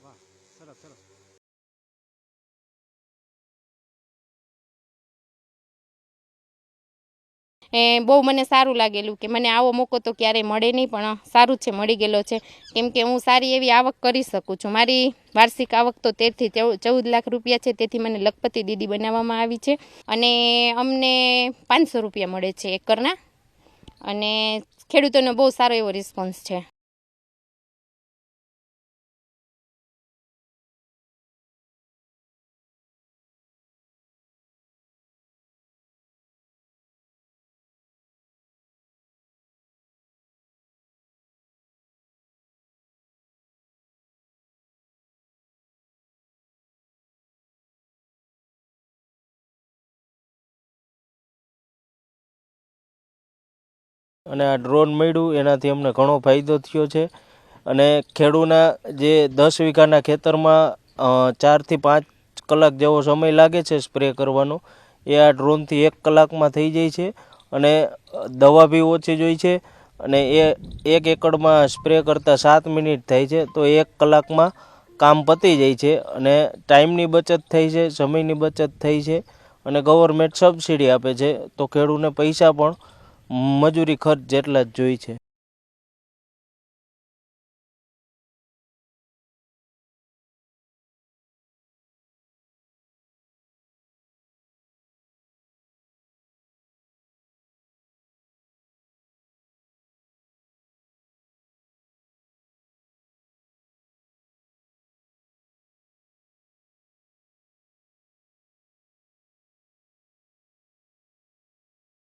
વાહ, સરસ સરસ. બહુ મને સારું લાગેલું કે મને આવો મોકો તો ક્યારેય મળે નહીં, પણ સારું છે મળી ગયેલો છે, કેમ કે હું સારી એવી આવક કરી શકું છું. મારી વાર્ષિક આવક તો 13 થી 14 લાખ રૂપિયા છે. તેથી મને લખપતિ દીદી બનાવવામાં આવી છે અને અમને 500 રૂપિયા મળે છે એકરના, અને ખેડૂતોનો બહુ સારો એવો રિસ્પોન્સ છે. અને આ ડ્રોન મળ્યું એનાથી અમને ઘણો ફાયદો થયો છે. અને ખેડૂના જે 10 વીઘાના ખેતરમાં 4 થી 5 કલાક જેવો સમય લાગે છે સ્પ્રે કરવાનો, એ આ ડ્રોનથી 1 કલાકમાં થઈ જાય છે. અને દવા બી ઓછી જોઈએ છે, અને એ 1 એકડમાં સ્પ્રે કરતાં 7 મિનિટ થાય છે, તો 1 કલાકમાં કામ પતી જાય છે. અને ટાઈમની બચત થઈ છે, સમયની બચત થઈ છે, અને ગવર્મેન્ટ સબસિડી આપે છે, તો ખેડૂતને પૈસા પણ મજૂરી ખર્ચ જેટલા જ જોઈએ છે.